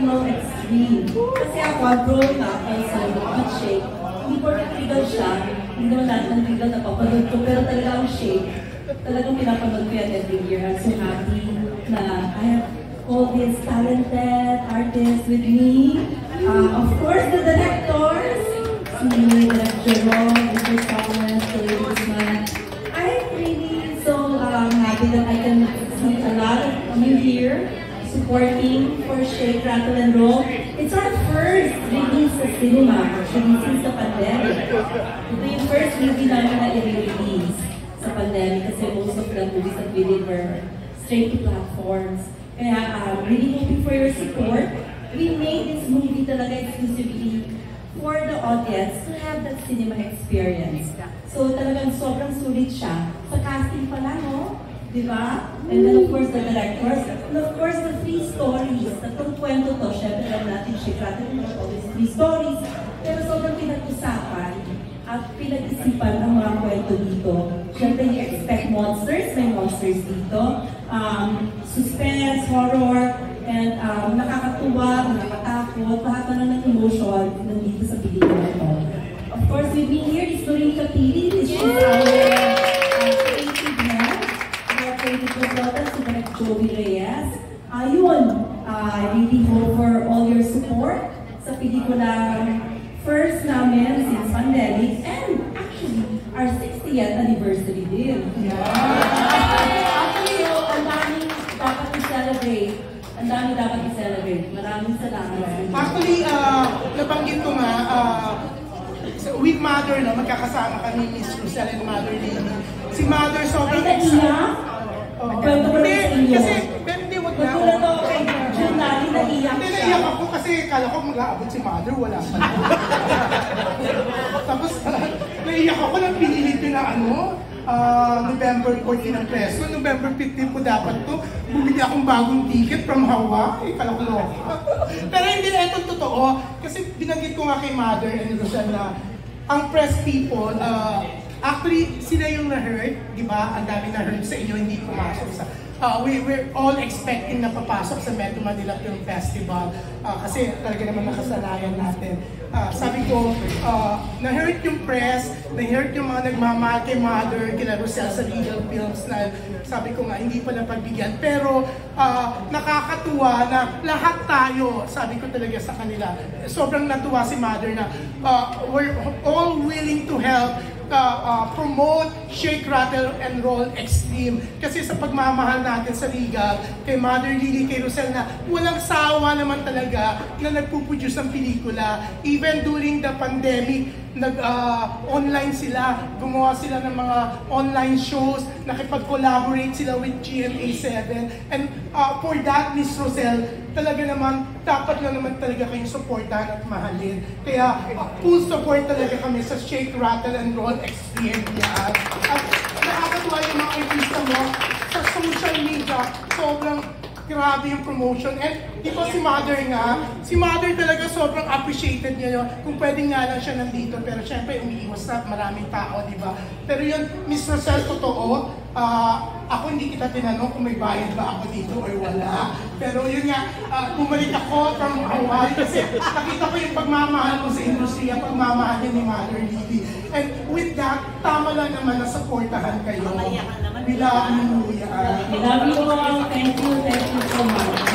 Roll Extreme. Kasi ako, growing up, also, with Shake, hindi ko nag-legal siya, hindi naman lahat ng legal na papanood ko, pero talaga ang Shake, talagang pinapanood ko yan every year. I'm so happy na I have all these talented artists with me. Of course, the directors, si Jerome, Mr. Thomas, Kelly Guzman. I'm really so happy that I can see a lot of you here supporting for Shake, Rattle and Roll. It's our first release sa cinema, actually, since the pandemic. Ito yung first movie namin na i-release sa pandemic kasi most of the movies that we did were straight to platforms. Kaya really hoping for your support. We made this movie talaga exclusively for the audience to have that cinema experience. So talagang sobrang sulit siya. Sa casting pa lang, no? Diba? And then of course the directors. And of course the three stories. Tatlong kwento to. Siyempre alam natin, Shake, Rattle and Roll, always three stories. Pero sobrang pinag-usapan at pinag-isipan ang mga kwento dito. Siyempre you expect monsters, may monsters dito. Suspense, horror, and nakakatuwa, nakakatakot, lahat na ng emotion nandito sa pelikula ito. Of course, with me here is Norika Pili. She's our creative head, our creative consultant, si Direct Joey Reyes. Ayun, I really hope for all your support sa pelikula first namin since pandemic, and actually, our 60th anniversary din. Actually, ang daming dapat i-celebrate. Ang dami dapat i-celebrate. Maraming salamat. Actually, nabanggit ko nga, with Mother, no, magkakasama kami, Miss Rosel and Mother Lily. Si Mother sobrang naiyak? Kwento ko rin sa inyo. Kasi, hindi, wag na. Magkulat ako kay Junali, naiyak siya. Naiyak ako kasi kala ko mag-aabot si Mother, wala pa. Tapos, naiyak ako nang pinilit yun na November 14 ang preso. November 15 po dapat to. Bumili akong bagong ticket from Hawaii. Kala ko loka. Pero hindi na ito totoo. Kasi binanggit ko nga kay Mother and Rosel na ang press people, actually, sila yung na-hurt, di ba? Ang dami na-hurt sa inyo, hindi pumasok sa... we're all expecting na papasok sa Metro Manila Film Festival kasi talaga naman nakasanayan natin. Sabi ko, na-hurt yung press, na-hurt yung mga nagmamahal kay Mother, kina Rosel sa Legal Films na sabi ko nga, hindi pa napagbigyan. Pero nakakatuwa na lahat tayo, sabi ko talaga sa kanila, sobrang natuwa si Mother na we're all willing to help promote Shake, Rattle and Roll Extreme. Kasi sa pagmamahal natin sa Legal, kay Mother Lily, kay Rosel na walang sawa naman talaga na nagpuproduce ng pelikula. Even during the pandemic, online sila, gumawa sila ng mga online shows, nakipag-collaborate sila with GMA7. And for that, Miss Rosel, talaga naman, dapat lang naman talaga kayong supportahan at mahalin. Kaya full support talaga kami sa Shake, Rattle and Roll Extreme. At nakakatuwa yung mga artista mo sa social media, sobrang grabe yung promotion. And di ba si Mother nga, si Mother talaga sobrang appreciated niya yun. Kung pwedeng nga lang siya nandito, pero syempre umiiwas na maraming tao, di ba? Pero yun, Miss Rosel, totoo, ako hindi kita tinanong kung may bayad ba ako dito or wala. Pero yun nga, bumalik ako from Hawaii kasi nakita ko yung pagmamahal mo sa industriya, pagmamahal niya ni Mother Lily. And with that, tama lang naman na supportahan kayo. We love you. We love you all. Thank you so much.